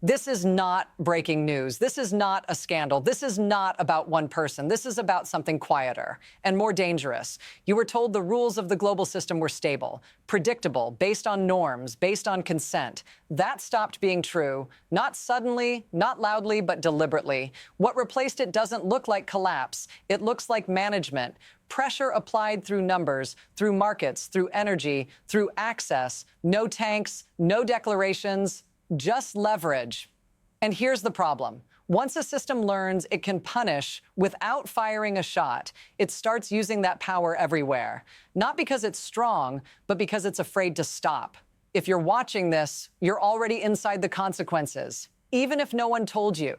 This is not breaking news. This is not a scandal. This is not about one person. This is about something quieter and more dangerous. You were told the rules of the global system were stable, predictable, based on norms, based on consent. That stopped being true, not suddenly, not loudly, but deliberately. What replaced it doesn't look like collapse. It looks like management. Pressure applied through numbers, through markets, through energy, through access. No tanks, no declarations, just leverage. And here's the problem. Once a system learns it can punish without firing a shot, it starts using that power everywhere. Not because it's strong, but because it's afraid to stop. If you're watching this, you're already inside the consequences. Even if no one told you,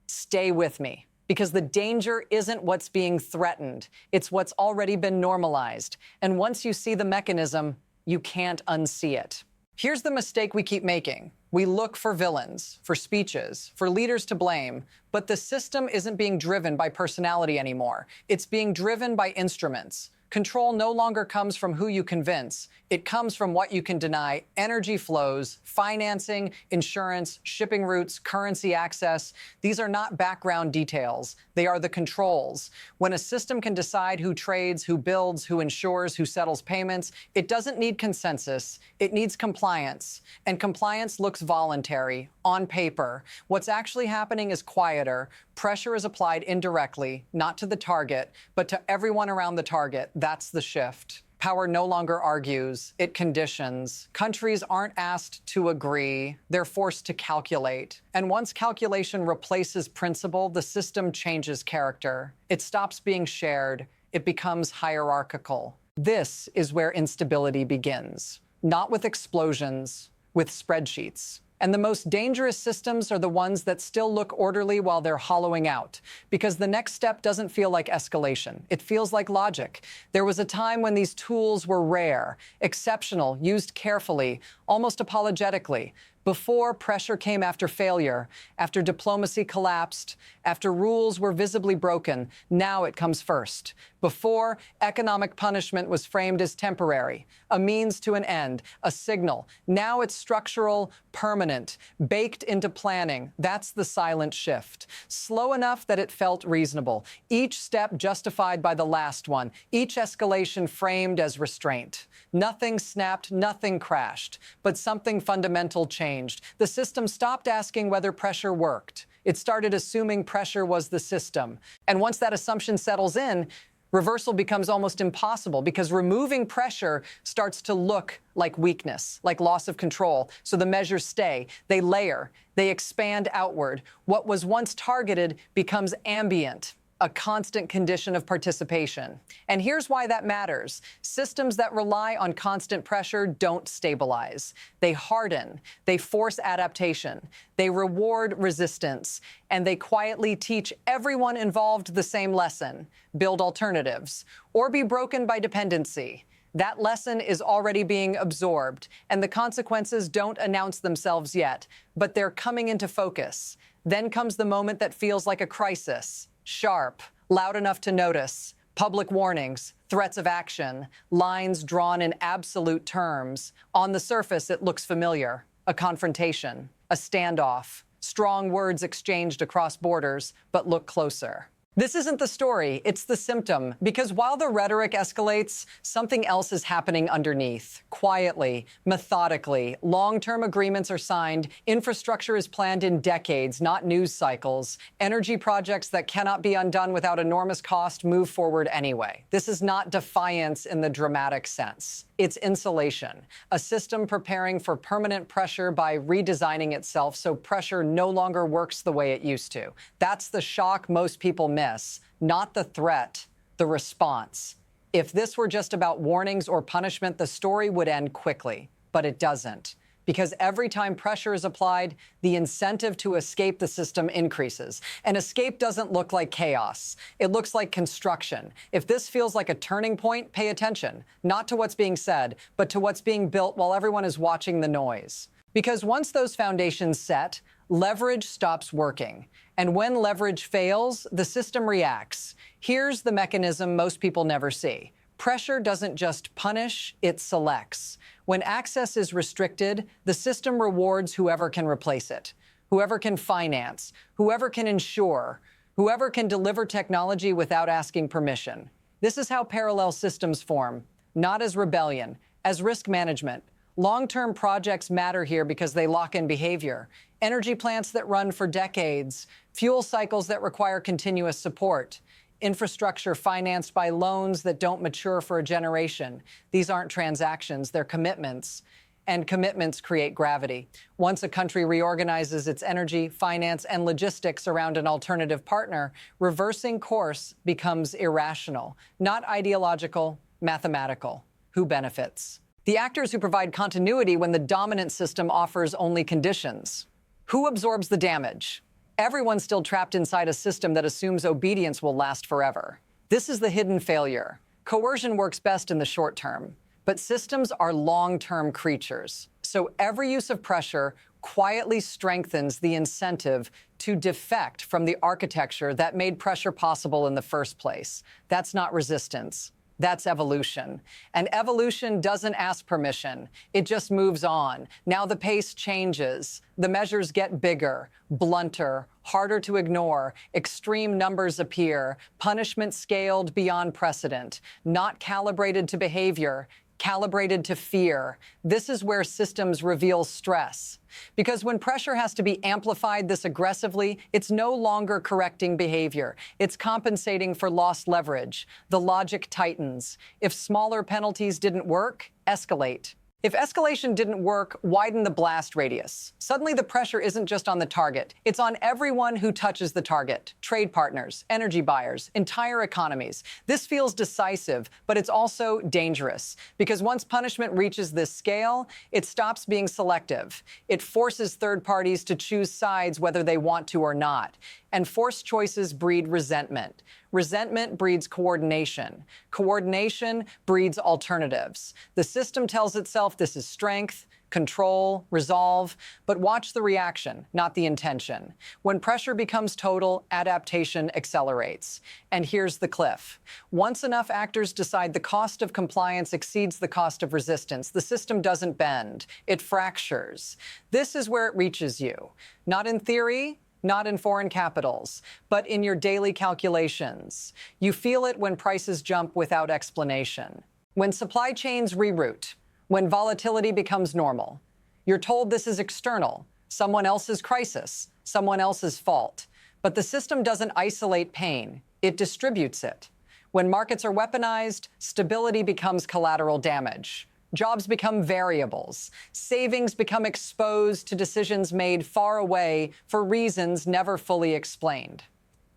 stay with me. Because the danger isn't what's being threatened. It's what's already been normalized. And once you see the mechanism, you can't unsee it. Here's the mistake we keep making. We look for villains, for speeches, for leaders to blame, but the system isn't being driven by personality anymore. It's being driven by instruments. Control no longer comes from who you convince. It comes from what you can deny. Energy flows, financing, insurance, shipping routes, currency access. These are not background details. They are the controls. When a system can decide who trades, who builds, who insures, who settles payments, it doesn't need consensus. It needs compliance. And compliance looks voluntary, on paper. What's actually happening is quieter. Pressure is applied indirectly, not to the target, but to everyone around the target. That's the shift. Power no longer argues, it conditions. Countries aren't asked to agree, they're forced to calculate. And once calculation replaces principle, the system changes character. It stops being shared, it becomes hierarchical. This is where instability begins. Not with explosions, with spreadsheets. And the most dangerous systems are the ones that still look orderly while they're hollowing out, because the next step doesn't feel like escalation. It feels like logic. There was a time when these tools were rare, exceptional, used carefully, almost apologetically, before pressure came after failure, after diplomacy collapsed, after rules were visibly broken. Now it comes first. Before, economic punishment was framed as temporary, a means to an end, a signal. Now it's structural, permanent, baked into planning. That's the silent shift. Slow enough that it felt reasonable. Each step justified by the last one. Each escalation framed as restraint. Nothing snapped, nothing crashed, but something fundamental changed. The system stopped asking whether pressure worked. It started assuming pressure was the system. And once that assumption settles in, reversal becomes almost impossible, because removing pressure starts to look like weakness, like loss of control. So the measures stay, they layer, they expand outward. What was once targeted becomes ambient, a constant condition of participation. And here's why that matters. Systems that rely on constant pressure don't stabilize. They harden, they force adaptation, they reward resistance, and they quietly teach everyone involved the same lesson: build alternatives, or be broken by dependency. That lesson is already being absorbed, and the consequences don't announce themselves yet, but they're coming into focus. Then comes the moment that feels like a crisis. Sharp, loud enough to notice, public warnings, threats of action, lines drawn in absolute terms. On the surface, it looks familiar. A confrontation, a standoff, strong words exchanged across borders, but look closer. This isn't the story, it's the symptom, because while the rhetoric escalates, something else is happening underneath. Quietly, methodically, long-term agreements are signed, infrastructure is planned in decades, not news cycles. Energy projects that cannot be undone without enormous cost move forward anyway. This is not defiance in the dramatic sense. It's insulation, a system preparing for permanent pressure by redesigning itself so pressure no longer works the way it used to. That's the shock most people miss, not the threat, the response. If this were just about warnings or punishment, the story would end quickly, but it doesn't. Because every time pressure is applied, the incentive to escape the system increases. And escape doesn't look like chaos. It looks like construction. If this feels like a turning point, pay attention. Not to what's being said, but to what's being built while everyone is watching the noise. Because once those foundations set, leverage stops working. And when leverage fails, the system reacts. Here's the mechanism most people never see. Pressure doesn't just punish, it selects. When access is restricted, the system rewards whoever can replace it. whoever can finance, whoever can insure, whoever can deliver technology without asking permission. This is how parallel systems form, not as rebellion, as risk management. Long-term projects matter here because they lock in behavior. Energy plants that run for decades, fuel cycles that require continuous support, infrastructure financed by loans that don't mature for a generation. These aren't transactions, they're commitments. And commitments create gravity. Once a country reorganizes its energy, finance, and logistics around an alternative partner, reversing course becomes irrational, not ideological, mathematical. Who benefits? The actors who provide continuity when the dominant system offers only conditions. Who absorbs the damage? Everyone's still trapped inside a system that assumes obedience will last forever. This is the hidden failure. Coercion works best in the short term. But systems are long-term creatures. So every use of pressure quietly strengthens the incentive to defect from the architecture that made pressure possible in the first place. That's not resistance. That's evolution. And evolution doesn't ask permission. It just moves on. Now the pace changes. The measures get bigger, blunter, harder to ignore. Extreme numbers appear. Punishment scaled beyond precedent. Not calibrated to behavior, calibrated to fear. This is where systems reveal stress. Because when pressure has to be amplified this aggressively, it's no longer correcting behavior. It's compensating for lost leverage. The logic tightens. If smaller penalties didn't work, escalate. If escalation didn't work, widen the blast radius. Suddenly the pressure isn't just on the target. It's on everyone who touches the target. Trade partners, energy buyers, entire economies. This feels decisive, but it's also dangerous. Because once punishment reaches this scale, it stops being selective. It forces third parties to choose sides whether they want to or not. And forced choices breed resentment. Resentment breeds coordination. Coordination breeds alternatives. The system tells itself this is strength, control, resolve, but watch the reaction, not the intention. When pressure becomes total, adaptation accelerates. And here's the cliff. Once enough actors decide the cost of compliance exceeds the cost of resistance, the system doesn't bend, it fractures. This is where it reaches you. Not in theory, not in foreign capitals, but in your daily calculations. You feel it when prices jump without explanation, when supply chains reroute, when volatility becomes normal. You're told this is external, someone else's crisis, someone else's fault. But the system doesn't isolate pain, it distributes it. When markets are weaponized, stability becomes collateral damage. Jobs become variables. Savings become exposed to decisions made far away for reasons never fully explained.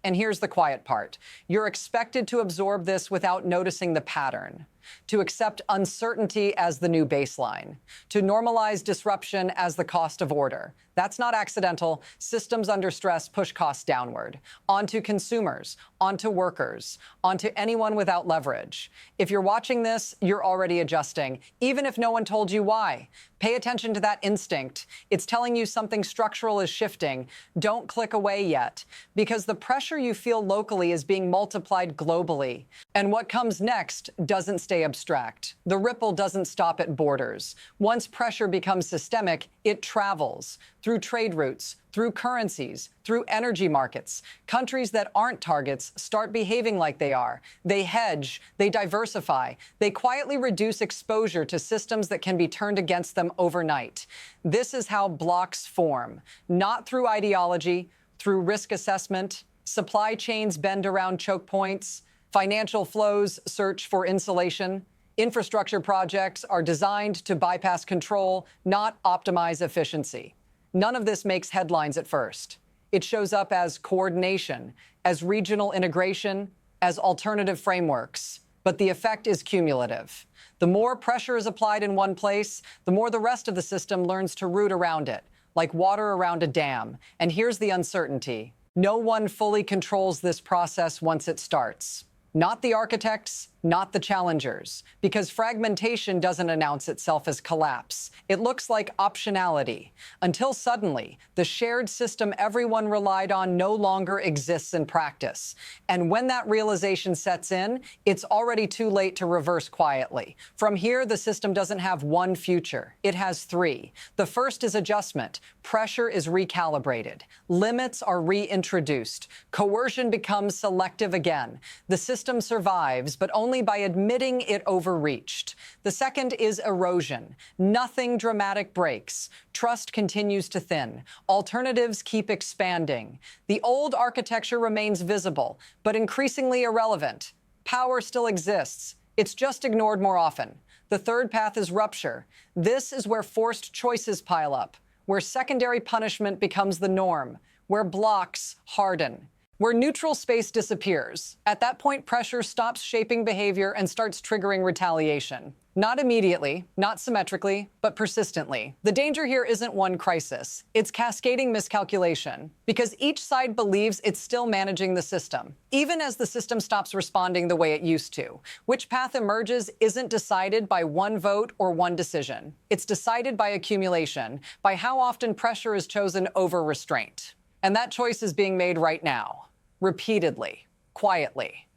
And here's the quiet part. You're expected to absorb this without noticing the pattern, to accept uncertainty as the new baseline, to normalize disruption as the cost of order. That's not accidental. Systems under stress push costs downward, onto consumers, onto workers, onto anyone without leverage. If you're watching this, you're already adjusting, even if no one told you why. Pay attention to that instinct. It's telling you something structural is shifting. Don't click away yet, because the pressure you feel locally is being multiplied globally. And what comes next doesn't stay abstract. The ripple doesn't stop at borders. Once pressure becomes systemic, it travels through trade routes, through currencies, through energy markets. Countries that aren't targets start behaving like they are. They hedge, they diversify, they quietly reduce exposure to systems that can be turned against them overnight. This is how blocks form, not through ideology, through risk assessment. Supply chains bend around choke points. Financial flows search for insulation. Infrastructure projects are designed to bypass control, not optimize efficiency. None of this makes headlines at first. It shows up as coordination, as regional integration, as alternative frameworks. But the effect is cumulative. The more pressure is applied in one place, the more the rest of the system learns to root around it, like water around a dam. And here's the uncertainty. No one fully controls this process once it starts. Not the architects, not the challengers, because fragmentation doesn't announce itself as collapse. It looks like optionality, until suddenly the shared system everyone relied on no longer exists in practice. And when that realization sets in, it's already too late to reverse quietly. From here, the system doesn't have one future. It has three. The first is adjustment. Pressure is recalibrated. Limits are reintroduced. Coercion becomes selective again. The system survives, but only by admitting it overreached. The second is erosion. Nothing dramatic breaks. Trust continues to thin. Alternatives keep expanding. The old architecture remains visible, but increasingly irrelevant. Power still exists. It's just ignored more often. The third path is rupture. This is where forced choices pile up, where secondary punishment becomes the norm, where blocks harden, where neutral space disappears. At that point, pressure stops shaping behavior and starts triggering retaliation. Not immediately, not symmetrically, but persistently. The danger here isn't one crisis. It's cascading miscalculation, because each side believes it's still managing the system, even as the system stops responding the way it used to. Which path emerges isn't decided by one vote or one decision. It's decided by accumulation, by how often pressure is chosen over restraint. And that choice is being made right now, repeatedly, quietly.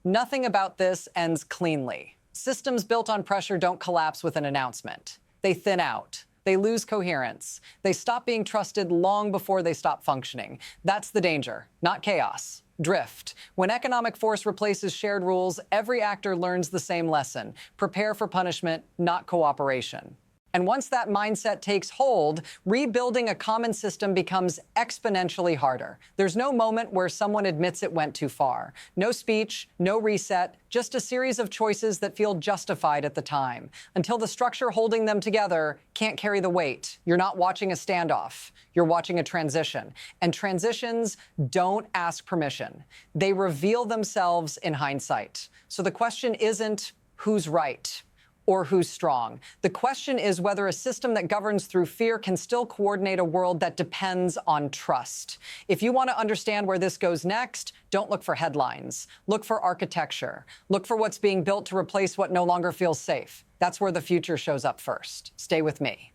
Nothing about this ends cleanly. Systems built on pressure don't collapse with an announcement. They thin out. They lose coherence. They stop being trusted long before they stop functioning. That's the danger, not chaos. Drift. When economic force replaces shared rules, every actor learns the same lesson. Prepare for punishment, not cooperation. And once that mindset takes hold, rebuilding a common system becomes exponentially harder. There's no moment where someone admits it went too far. No speech, no reset, just a series of choices that feel justified at the time, until the structure holding them together can't carry the weight. You're not watching a standoff. You're watching a transition. And transitions don't ask permission. They reveal themselves in hindsight. So the question isn't who's right or who's strong. The question is whether a system that governs through fear can still coordinate a world that depends on trust. If you want to understand where this goes next, don't look for headlines. Look for architecture. Look for what's being built to replace what no longer feels safe. That's where the future shows up first. Stay with me.